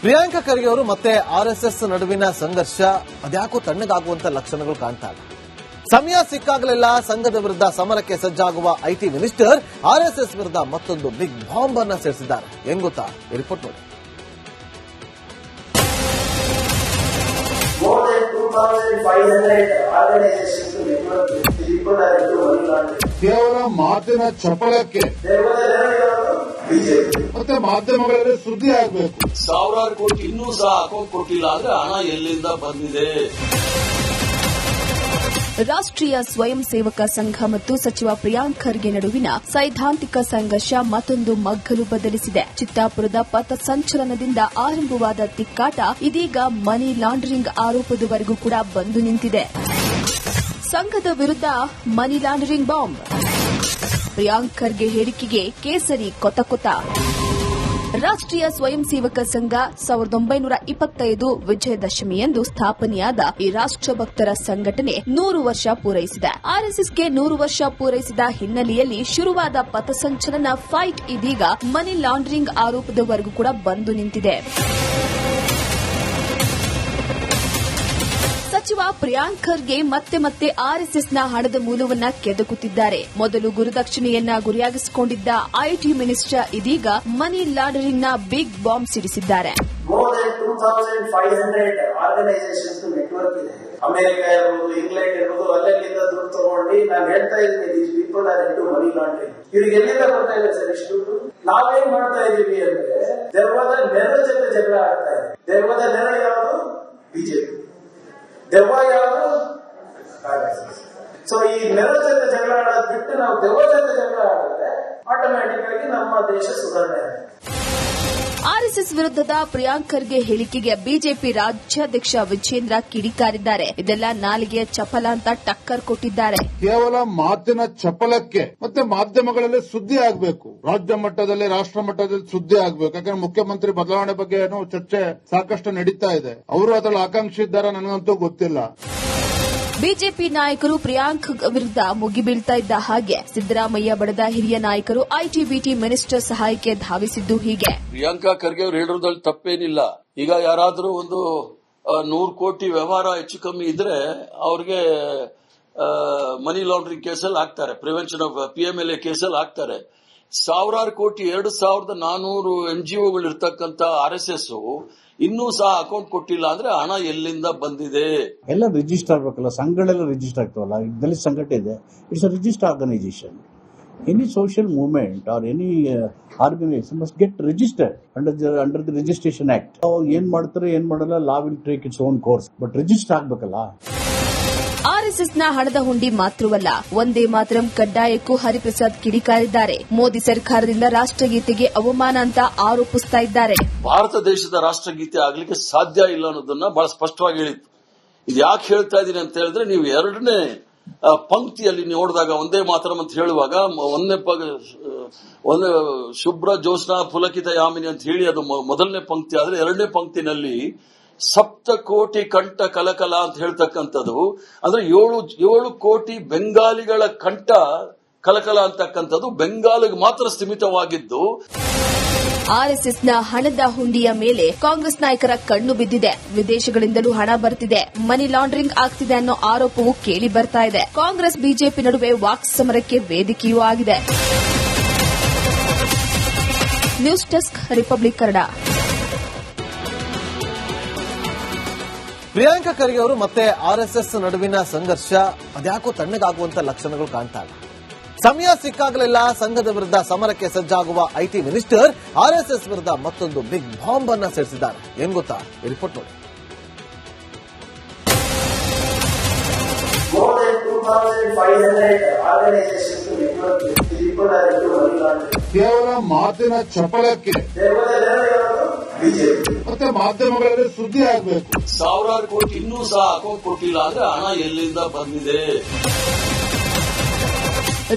ಪ್ರಿಯಾಂಕಾ ಖರ್ಗೆ ಅವರು ಮತ್ತೆ ಆರ್ಎಸ್ಎಸ್ ನಡುವಿನ ಸಂಘರ್ಷ ಅದ್ಯಾಕೋ ತಣ್ಣಗಾಗುವಂತ ಲಕ್ಷಣಗಳು ಕಾಣ್ತಾ ಇಲ್ಲ. ಸಮಯ ಸಿಕ್ಕಾಗಲೆಲ್ಲ ಸಂಘದ ವಿರುದ್ಧ ಸಮರಕ್ಕೆ ಸಜ್ಜಾಗುವ ಐಟಿ ಮಿನಿಸ್ಟರ್ ಆರ್ಎಸ್ಎಸ್ ವಿರುದ್ಧ ಮತ್ತೊಂದು ಬಿಗ್ ಬಾಂಬ್ ಅನ್ನ ಸೇರಿಸಿದ್ದಾರೆ. ಏನ್ ಗೊತ್ತಾ, ರಿಪೋರ್ಟ್ ನೋಡಿ. ಕೇವಲ ಮಾತಿನ ಚಪಲಕ್ಕೆ ಮತ್ತೆ ಮಾಧ್ಯಮಗಳಲ್ಲಿ ಸುದ್ದಿ ಆಗಬೇಕು. ಸಾವಿರಾರು ಕೋಟಿ ಇನ್ನೂ ಸಹ ಅಕೌಂಟ್ ಕೊಟ್ಟಿಲ್ಲ ಅಂದ್ರೆ ಹಣ ಎಲ್ಲಿಂದ ಬಂದಿದೆ? ರಾಷ್ಟ್ರೀಯ ಸ್ವಯಂ ಸೇವಕ ಸಂಘ ಮತ್ತು ಸಚಿವ ಪ್ರಿಯಾಂಕ್ ಖರ್ಗೆ ನಡುವಿನ ಸೈದ್ಧಾಂತಿಕ ಸಂಘರ್ಷ ಮತ್ತೊಂದು ಮಗ್ಗಲು ಬದಲಿಸಿದೆ. ಚಿತ್ತಾಪುರದ ಪಥಸಂಚಲನದಿಂದ ಆರಂಭವಾದ ತಿಕ್ಕಾಟ ಇದೀಗ ಮನಿ ಲಾಂಡರಿಂಗ್ ಆರೋಪದವರೆಗೂ ಕೂಡ ಬಂದು ನಿಂತಿದೆ. ಸಂಘದ ವಿರುದ್ಧ ಮನಿ ಲಾಂಡರಿಂಗ್ ಬಾಂಬ್, ಪ್ರಿಯಾಂಕ್ ಖರ್ಗೆ ಹೇಳಿಕೆಗೆ ಕೇಸರಿ ಕೊತ. ರಾಷ್ಟ್ರೀಯ ಸ್ವಯಂ ಸೇವಕ ಸಂಘ 1925 ವಿಜಯದಶಮಿಯಂದು ಸ್ಥಾಪನೆಯಾದ ಈ ರಾಷ್ಟ್ರಭಕ್ತರ ಸಂಘಟನೆ 100 ವರ್ಷ ಪೂರೈಸಿದೆ. ಆರ್ಎಸ್ಎಸ್ಗೆ 100 ವರ್ಷ ಪೂರೈಸಿದ ಹಿನ್ನೆಲೆಯಲ್ಲಿ ಶುರುವಾದ ಪಥಸಂಚಲನ ಫೈಟ್ ಇದೀಗ ಮನಿ ಲಾಂಡರಿಂಗ್ ಆರೋಪದವರೆಗೂ ಕೂಡ ಬಂದು ನಿಂತಿದೆ. ಸಚಿವ ಪ್ರಿಯಾಂಕ್ ಖರ್ಗೆ ಮತ್ತೆ ಆರ್ಎಸ್ಎಸ್ನ ಹಣದ ಮೂಲವನ್ನ ಕೆದಕುತ್ತಿದ್ದಾರೆ. ಮೊದಲು ಗುರುದಕ್ಷಿಣೆಯನ್ನ ಗುರಿಯಾಗಿಸಿಕೊಂಡಿದ್ದ ಐಟಿ ಮಿನಿಸ್ಟರ್ ಇದೀಗ ಮನಿ ಲಾಂಡರಿಂಗ್ನ ಬಿಗ್ ಬಾಂಬ್ ಸಿಡಿಸಿದ್ದಾರೆ. More than 2,500 ಆರ್ಗನೈಸೇಷನ್ಸ್ ನೆಟ್ವರ್ಕ್ ಇದೆ. ಅಮೆರಿಕ ಇರ್ಬೋದು, ಇಂಗ್ಲೆಂಡ್ ಇರ್ಬೋದು, ಅಲ್ಲಿಂದ ದುಡ್ಡು ತಗೊಂಡು ನಾನು ಹೇಳ್ತಾ ಇದ್ದೀನಿ, these people are into money laundering. ಇವ್ರಿಗೆ ಎಲ್ಲಿಂದ ಬರ್ತಾ ಇದೆ ಸರ್ ಇಷ್ಟು ದುಡ್ಡು? ನಾವೇನ್ ಮಾಡ್ತಾ ಇದೀವಿ ಅಂದ್ರೆ ದೆವ್ವದ ನೆರಳ ಜೊತೆ ಜಗಳ ಆಡ್ತಾ ಇದೆ. ದೆವ್ವದ ನೆರಳು ಯಾವುದು? ಬಿಜೆಪಿ. ದೆವ್ವ ಯಾವುದು? ಸೊ ಈ ನೆರಳ ಜೊತೆ ಜಗಳ ಆಡೋದು ಬಿಟ್ಟು ನಾವು ದೆವ್ವ ಜೊತೆ ಜಗಳ ಆಡಿದ್ರೆ ಆಟೋಮ್ಯಾಟಿಕ್ ಆಗಿ ನಮ್ಮ ದೇಶ ಸುಧಾರಣೆ ಆಗುತ್ತೆ. ಆರ್ಎಸ್ಎಸ್ ವಿರುದ್ಧದ ಪ್ರಿಯಾಂಕ್ ಖರ್ಗೆ ಹೇಳಿಕೆಗೆ ಬಿಜೆಪಿ ರಾಜ್ಯಾಧ್ಯಕ್ಷ ವಿಜೇಂದ್ರ ಕಿಡಿಕಾರಿದ್ದಾರೆ. ಇದೆಲ್ಲ ನಾಲಿಗೆಯ ಚಪಲ ಅಂತ ಟಕ್ಕರ್ ಕೊಟ್ಟಿದ್ದಾರೆ. ಕೇವಲ ಮಾತಿನ ಚಪಲಕ್ಕೆ ಮತ್ತೆ ಮಾಧ್ಯಮಗಳಲ್ಲಿ ಸುದ್ದಿ ಆಗಬೇಕು. ರಾಜ್ಯ ಮಟ್ಟದಲ್ಲಿ, ರಾಷ್ಟ್ರ ಮಟ್ಟದಲ್ಲಿ ಸುದ್ದಿ ಆಗಬೇಕು. ಯಾಕಂದ್ರೆ ಮುಖ್ಯಮಂತ್ರಿ ಬದಲಾವಣೆ ಬಗ್ಗೆ ಏನೋ ಚರ್ಚೆ ಸಾಕಷ್ಟು ನಡೀತಾ ಇದೆ. ಅವರು ಅದರಲ್ಲಿ ಆಕಾಂಕ್ಷಿ ಇದ್ದಾರೆ, ನನಗಂತೂ ಗೊತ್ತಿಲ್ಲ. ಬಿಜೆಪಿ ನಾಯಕರು ಪ್ರಿಯಾಂಕ್ ವಿರುದ್ಧ ಮುಗಿಬೀಳ್ತಾ ಇದ್ದ ಹಾಗೆ ಸಿದ್ದರಾಮಯ್ಯ ಬಡದ ಹಿರಿಯ ನಾಯಕರು ಐಟಿ-ಬಿಟಿ ಮಿನಿಸ್ಟರ್ ಸಹಾಯಕ್ಕೆ ಧಾವಿಸಿದ್ದು ಹೀಗೆ. ಪ್ರಿಯಾಂಕಾ ಖರ್ಗೆ ಅವರು ಹೇಳಿರೋದ್ರಲ್ಲಿ ತಪ್ಪೇನಿಲ್ಲ. ಈಗ ಯಾರಾದರೂ ಒಂದು 100 ಕೋಟಿ ವ್ಯವಹಾರ ಹೆಚ್ಚು ಕಮ್ಮಿ ಇದ್ರೆ ಅವ್ರಿಗೆ ಮನಿ ಲಾಂಡ್ರಿಂಗ್ ಕೇಸಲ್ಲಿ ಹಾಕ್ತಾರೆ, ಪ್ರಿವೆನ್ಷನ್ ಆಫ್ PMLA ಕೇಸಲ್ಲಿ ಹಾಕ್ತಾರೆ. ಸಾವಿರಾರು ಕೋಟಿ 2,400 NGOಗಳು ಇರ್ತಕ್ಕಂಥ RSS ಇನ್ನೂ ಸಹ ಅಕೌಂಟ್ ಕೊಟ್ಟಿಲ್ಲ ಅಂದ್ರೆ ಹಣ ಎಲ್ಲಿಂದ ಬಂದಿದೆ? ಎಲ್ಲ ರಿಜಿಸ್ಟರ್ ಆಗಬೇಕಲ್ಲ, ಸಂಘಗಳೆಲ್ಲ ರಿಜಿಸ್ಟರ್ ಆಗ್ತಾವಲ್ಲ. ಇದರಲ್ಲಿ ಸಂಘಟನೆ ಇದೆ, it's a register organisation. Any social movement or any organisation must get registered under the registration act. ಏನ್ ಮಾಡ್ತಾರೆ ಏನ್ ಮಾಡಲ್ಲ, law will take its own course, but register ಆಗ್ಬೇಕಲ್ಲ. ಆರ್ಎಸ್ಎಸ್ನ ಹಣದ ಹುಂಡಿ ಮಾತ್ರವಲ್ಲ, ಒಂದೇ ಮಾತರಂ ಕಡ್ಡಾಯಕ್ಕೂ ಹರಿಪ್ರಸಾದ್ ಕಿಡಿಕಾರಿದ್ದಾರೆ. ಮೋದಿ ಸರ್ಕಾರದಿಂದ ರಾಷ್ಟ್ರಗೀತೆಗೆ ಅವಮಾನ ಅಂತ ಆರೋಪಿಸ್ತಾ ಇದ್ದಾರೆ. ಭಾರತ ದೇಶದ ರಾಷ್ಟ್ರಗೀತೆ ಆಗ್ಲಿಕ್ಕೆ ಸಾಧ್ಯ ಇಲ್ಲ ಅನ್ನೋದನ್ನ ಬಹಳ ಸ್ಪಷ್ಟವಾಗಿ ಹೇಳಿತ್ತು. ಇದು ಯಾಕೆ ಹೇಳ್ತಾ ಇದ್ದೀನಿ ಅಂತ ಹೇಳಿದ್ರೆ, ನೀವು ಎರಡನೇ ಪಂಕ್ತಿಯಲ್ಲಿ ನೋಡಿದಾಗ ಒಂದೇ ಮಾತರಂ ಅಂತ ಹೇಳುವಾಗ ಒಂದೇ ಶುಭ್ರ ಜೋಸ್ನಾ ಪುಲಕಿತ ಯಾಮಿನಿ ಅಂತ ಹೇಳಿ ಅದು ಮೊದಲನೇ ಪಂಕ್ತಿ ಆದ್ರೆ, ಎರಡನೇ ಪಂಕ್ತಿನಲ್ಲಿ ಸಪ್ತಕೋಟಿ ಕಂಠ ಕಲಕಲ ಅಂತ ಹೇಳ್ತಕ್ಕಂಥದ್ದು ಅಂದ್ರೆ 7 ಕೋಟಿ ಬೆಂಗಾಲಿಗಳ ಕಂಠ ಕಲಕಲ ಅಂತಕ್ಕಂಥದ್ದು ಬೆಂಗಾಲಿಗೆ ಮಾತ್ರ ಸೀಮಿತವಾಗಿದ್ದು. ಆರ್ಎಸ್ಎಸ್ನ ಹಣದ ಹುಂಡಿಯ ಮೇಲೆ ಕಾಂಗ್ರೆಸ್ ನಾಯಕರ ಕಣ್ಣು ಬಿದ್ದಿದೆ. ವಿದೇಶಗಳಿಂದಲೂ ಹಣ ಬರ್ತಿದೆ, ಮನಿ ಲಾಂಡರಿಂಗ್ ಆಗ್ತಿದೆ ಅನ್ನೋ ಆರೋಪವೂ ಕೇಳಿ ಬರ್ತಾ ಇದೆ. ಕಾಂಗ್ರೆಸ್ ಬಿಜೆಪಿ ನಡುವೆ ವಾಕ್ ಸಮರಕ್ಕೆ ವೇದಿಕೆಯೂ ಆಗಿದೆ. News desk, republic Kannada. Priyanka Kharge ಅವರು ಮತ್ತೆ ಆರ್ಎಸ್ಎಸ್ ನಡುವಿನ ಸಂಘರ್ಷ ಅದ್ಯಾಕೋ ತಣ್ಣಗಾಗುವಂತ ಲಕ್ಷಣಗಳು ಕಾಣ್ತಾ ಇಲ್ಲ. ಸಮಯ ಸಿಕ್ಕಾಗಲೆಲ್ಲ ಸಂಘದ ವಿರುದ್ಧ ಸಮರಕ್ಕೆ ಸಜ್ಜಾಗುವ ಐಟಿ ಮಿನಿಸ್ಟರ್ ಆರ್ಎಸ್ಎಸ್ ವಿರುದ್ಧ ಮತ್ತೊಂದು ಬಿಗ್ ಬಾಂಬ್ ಅನ್ನ ಸೇರಿಸಿದ್ದಾರೆ. ಏನ್ ಗೊತ್ತಾ, ರಿಪೋರ್ಟ್ ನೋಡಿ. More than 2,500 ಆರ್ಗನೈಸೇಷನ್ಸ್ ನೆಟ್ವರ್ಕ್ ಇದೆ. People are into money laundering. ಕೇವಲ ಮಾತಿನ ಚಪಲಕ್ಕೆ ದೆವ್ವದ ನೆರಳು ಯಾವುದು? ಬಿಜೆಪಿ. ಮತ್ತೆ ಮಾಧ್ಯಮಗಳಲ್ಲಿ ಸುದ್ದಿ ಆಗಬೇಕು. ಸಾವಿರಾರು ಕೋಟಿ ಇನ್ನೂ ಸಹ ಅಕೌಂಟ್ ಕೊಟ್ಟಿಲ್ಲ ಅಂದ್ರೆ ಹಣ ಎಲ್ಲಿಂದ ಬಂದಿದೆ?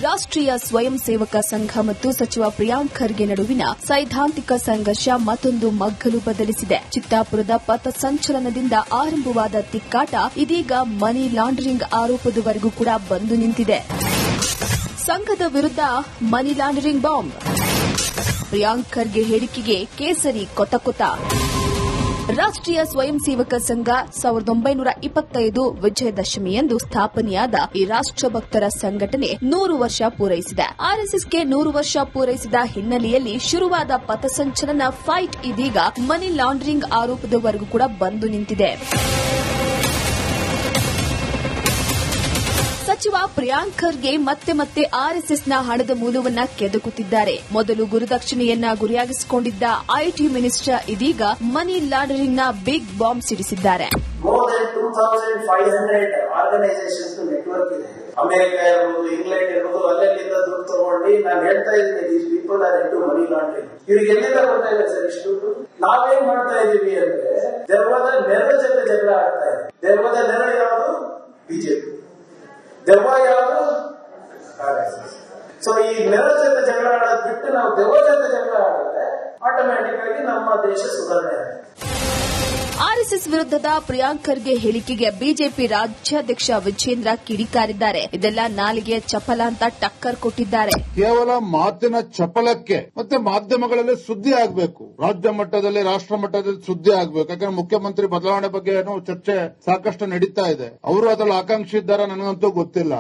ರಾಷ್ಟ್ರೀಯ ಸ್ವಯಂ ಸೇವಕ ಸಂಘ ಮತ್ತು ಸಚಿವ ಪ್ರಿಯಾಂಕ್ ಖರ್ಗೆ ನಡುವಿನ ಸೈದ್ಧಾಂತಿಕ ಸಂಘರ್ಷ ಮತ್ತೊಂದು ಮಗ್ಗಲು ಬದಲಿಸಿದೆ. ಚಿತ್ತಾಪುರದ ಪಥಸಂಚಲನದಿಂದ ಆರಂಭವಾದ ತಿಕ್ಕಾಟ ಇದೀಗ ಮನಿ ಲಾಂಡರಿಂಗ್ ಆರೋಪದವರೆಗೂ ಕೂಡ ಬಂದು ನಿಂತಿದೆ. ಸಂಘದ ವಿರುದ್ಧ ಮನಿ ಲಾಂಡರಿಂಗ್ ಬಾಂಬ್, ಪ್ರಿಯಾಂಕ್ ಖರ್ಗೆ ಹೇಳಿಕೆಗೆ ಕೇಸರಿ ಕೊತ. ರಾಷ್ಟ್ರೀಯ ಸ್ವಯಂ ಸೇವಕ ಸಂಘ 1925 ವಿಜಯದಶಮಿಯಂದು ಸ್ಥಾಪನೆಯಾದ ಈ ರಾಷ್ಟ್ರಭಕ್ತರ ಸಂಘಟನೆ 100 ವರ್ಷ ಪೂರೈಸಿದೆ. ಆರ್ಎಸ್ಎಸ್ಗೆ 100 ವರ್ಷ ಪೂರೈಸಿದ ಹಿನ್ನೆಲೆಯಲ್ಲಿ ಶುರುವಾದ ಪಥಸಂಚಲನ ಫೈಟ್ ಇದೀಗ ಮನಿ ಲಾಂಡರಿಂಗ್ ಆರೋಪದವರೆಗೂ ಕೂಡ ಬಂದು ನಿಂತಿದೆ. ಸಚಿವ ಪ್ರಿಯಾಂಕ್ ಖರ್ಗೆ ಮತ್ತೆ ಆರ್ಎಸ್ಎಸ್ನ ಹಣದ ಮೂಲವನ್ನ ಕೆದಕುತ್ತಿದ್ದಾರೆ. ಮೊದಲು ಗುರುದಕ್ಷಿಣೆಯನ್ನ ಗುರಿಯಾಗಿಸಿಕೊಂಡಿದ್ದ ಐಟಿ ಮಿನಿಸ್ಟರ್ ಇದೀಗ ಮನಿ ಲಾಂಡರಿಂಗ್ನ ಬಿಗ್ ಬಾಂಬ್ ಸಿಡಿಸಿದ್ದಾರೆ. ಮೋರ್ ದೆನ್ 2500 ಆರ್ಗನೈಸೇಷನ್ಸ್ ನೆಟ್ವರ್ಕ್ ಇದೆ. ಅಮೆರಿಕ ಇರ್ಬೋದು, ಇಂಗ್ಲೆಂಡ್ ಇರ್ಬೋದು, ಅಲ್ಲೆಲ್ಲಿಂದ ದುಡ್ಡು ತಗೊಂಡು ನಾನು ಹೇಳ್ತಾ ಇದ್ದೀನಿ, these people are into money laundering. ಇವ್ರಿಗೆ ಎಲ್ಲಿಂದ ಬರ್ತಾ ಇದೆ ಸರ್ ಇಷ್ಟು ದುಡ್ಡು? ನಾವೇನ್ ಮಾಡ್ತಾ ಇದೀವಿ ಅಂದ್ರೆ ದೆವ್ವದ ನೆರಳ ಜೊತೆ ಜಗಳ ಆಡ್ತಾ ಇದೆ. ದೆವ್ವದ ನೆರಳು ಯಾವುದು? ಬಿಜೆಪಿ. ದೆವ್ವ ಯಾವುದು? ಆರ್ಎಸ್ಎಸ್. ಸೊ ಈ ನೆರಳ ಜೊತೆ ಜಗಳ ಆಡೋದು ಬಿಟ್ಟು ನಾವು ದೆವ್ವ ಜೊತೆ ಜಗಳ ಆಡಿದ್ರೆ ಆಟೋಮ್ಯಾಟಿಕ್ ಆಗಿ ನಮ್ಮ ದೇಶ ಸುಧಾರಣೆ ಆಗುತ್ತೆ. ಆರ್ಎಸ್ಎಸ್ ವಿರುದ್ಧದ ಪ್ರಿಯಾಂಕ್ ಖರ್ಗೆ ಹೇಳಿಕೆಗೆ ಬಿಜೆಪಿ ರಾಜ್ಯಾಧ್ಯಕ್ಷ ವಿಜೇಂದ್ರ ಕಿಡಿಕಾರಿದ್ದಾರೆ. ಇದೆಲ್ಲ ನಾಲಿಗೆಯ ಚಪಲ ಅಂತ ಟಕ್ಕರ್ ಕೊಟ್ಟಿದ್ದಾರೆ. ಕೇವಲ ಮಾತಿನ ಚಪಲಕ್ಕೆ ಮತ್ತೆ ಮಾಧ್ಯಮಗಳಲ್ಲಿ ಸುದ್ದಿ ಆಗಬೇಕು, ರಾಜ್ಯ ಮಟ್ಟದಲ್ಲಿ ರಾಷ್ಟ್ರ ಮಟ್ಟದಲ್ಲಿ ಸುದ್ದಿ ಆಗಬೇಕು. ಯಾಕಂದ್ರೆ ಮುಖ್ಯಮಂತ್ರಿ ಬದಲಾವಣೆ ಬಗ್ಗೆ ಚರ್ಚೆ ಸಾಕಷ್ಟು ನಡೀತಾ ಇದೆ. ಅವರು ಅದರಲ್ಲಿ ಆಕಾಂಕ್ಷಿ ಇದ್ದಾರಾ ನನಗಂತೂ ಗೊತ್ತಿಲ್ಲ.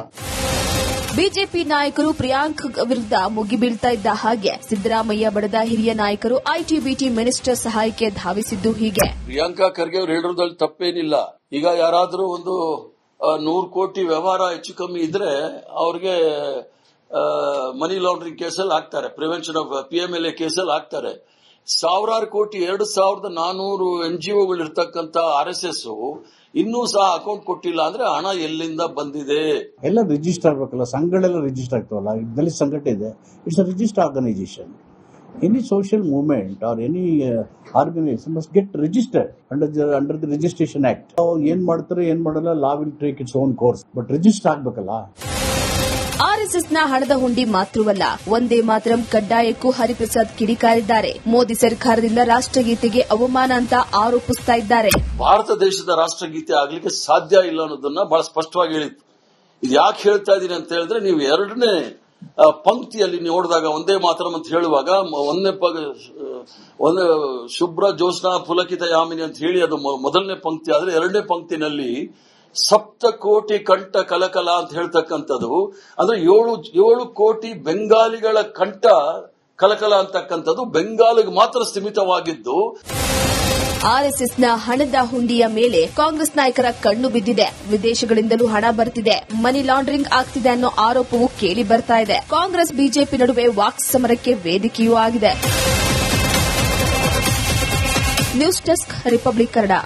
ಬಿಜೆಪಿ ನಾಯಕರು ಪ್ರಿಯಾಂಕ್ ವಿರುದ್ಧ ಮುಗಿಬೀಳ್ತಾ ಇದ್ದ ಹಾಗೆ ಸಿದ್ದರಾಮಯ್ಯ ಬಡದ ಹಿರಿಯ ನಾಯಕರು ಐಟಿ-ಬಿಟಿ ಮಿನಿಸ್ಟರ್ ಸಹಾಯಕ್ಕೆ ಧಾವಿಸಿದ್ದು ಹೀಗೆ. ಪ್ರಿಯಾಂಕಾ ಖರ್ಗೆ ಅವರು ಹೇಳಿರೋದ್ರಲ್ಲಿ ತಪ್ಪೇನಿಲ್ಲ. ಈಗ ಯಾರಾದರೂ ಒಂದು 100 ಕೋಟಿ ವ್ಯವಹಾರ ಹೆಚ್ಚು ಕಮ್ಮಿ ಇದ್ರೆ ಅವ್ರಿಗೆ ಮನಿ ಲಾಂಡ್ರಿಂಗ್ ಕೇಸಲ್ಲಿ ಹಾಕ್ತಾರೆ, ಪ್ರಿವೆನ್ಷನ್ ಆಫ್ PMLA ಕೇಸಲ್ಲಿ ಹಾಕ್ತಾರೆ. ಸಾವಿರಾರು ಕೋಟಿ 2400 NGOಗಳು ಇರ್ತಕ್ಕಂಥ RSS ಇನ್ನೂ ಸಹ ಅಕೌಂಟ್ ಕೊಟ್ಟಿಲ್ಲ ಅಂದ್ರೆ ಹಣ ಎಲ್ಲಿಂದ ಬಂದಿದೆ? ಎಲ್ಲ ರಿಜಿಸ್ಟರ್ ಆಗಬೇಕಲ್ಲ, ಸಂಘಗಳೆಲ್ಲ ರಿಜಿಸ್ಟರ್ ಆಗ್ತಾವಲ್ಲ. ದಲಿತ ಸಂಘಟನೆ ಇದೆ, it's a register organisation. Any social movement or any organisation must get registered under the registration act. ಏನ್ ಮಾಡ್ತಾರೆ ಏನ್ ಮಾಡಲ್ಲ, law will take its own course, but register ಆಗ್ಬೇಕಲ್ಲ. ಆರ್ಎಸ್ಎಸ್ನ ಹಣದ ಹುಂಡಿ ಮಾತ್ರವಲ್ಲ, ಒಂದೇ ಮಾತರಂ ಕಡ್ಡಾಯಕ್ಕೂ ಹರಿಪ್ರಸಾದ್ ಕಿಡಿಕಾರಿದ್ದಾರೆ. ಮೋದಿ ಸರ್ಕಾರದಿಂದ ರಾಷ್ಟ್ರಗೀತೆಗೆ ಅವಮಾನ ಅಂತ ಆರೋಪಿಸ್ತಾ ಇದ್ದಾರೆ. ಭಾರತ ದೇಶದ ರಾಷ್ಟ್ರಗೀತೆ ಆಗ್ಲಿಕ್ಕೆ ಸಾಧ್ಯ ಇಲ್ಲ ಅನ್ನೋದನ್ನ ಬಹಳ ಸ್ಪಷ್ಟವಾಗಿ ಹೇಳಿತ್ತು. ಇದು ಯಾಕೆ ಹೇಳ್ತಾ ಇದ್ದೀನಿ ಅಂತ ಹೇಳಿದ್ರೆ, ನೀವು ಎರಡನೇ ಪಂಕ್ತಿಯಲ್ಲಿ ನೋಡಿದಾಗ ಒಂದೇ ಮಾತರಂ ಅಂತ ಹೇಳುವಾಗ ಒಂದೇ ಶುಭ್ರ ಜೋಸ್ನಾ ಪುಲಕಿತ ಯಾಮಿನಿ ಅಂತ ಹೇಳಿ ಅದು ಮೊದಲನೇ ಪಂಕ್ತಿ ಆದ್ರೆ, ಎರಡನೇ ಪಂಕ್ತಿನಲ್ಲಿ ಸಪ್ತಕೋಟಿ ಕಂಠ ಕಲಕಲ ಅಂತ ಹೇಳ್ತಕ್ಕಂಥದ್ದು ಅಂದ್ರೆ 7 ಕೋಟಿ ಬೆಂಗಾಲಿಗಳ ಕಂಠ ಕಲಕಲ ಅಂತಕ್ಕಂಥದ್ದು ಬೆಂಗಾಲಿಗೆ ಮಾತ್ರ ಸೀಮಿತವಾಗಿದ್ದು. ಆರ್ಎಸ್ಎಸ್ನ ಹಣದ ಹುಂಡಿಯ ಮೇಲೆ ಕಾಂಗ್ರೆಸ್ ನಾಯಕರ ಕಣ್ಣು ಬಿದ್ದಿದೆ. ವಿದೇಶಗಳಿಂದಲೂ ಹಣ ಬರ್ತಿದೆ, ಮನಿ ಲಾಂಡರಿಂಗ್ ಆಗ್ತಿದೆ ಅನ್ನೋ ಆರೋಪವೂ ಕೇಳಿ ಬರ್ತಾ ಇದೆ. ಕಾಂಗ್ರೆಸ್ ಬಿಜೆಪಿ ನಡುವೆ ವಾಕ್ ಸಮರಕ್ಕೆ ವೇದಿಕೆಯೂ ಆಗಿದೆ. News desk, republic Kannada.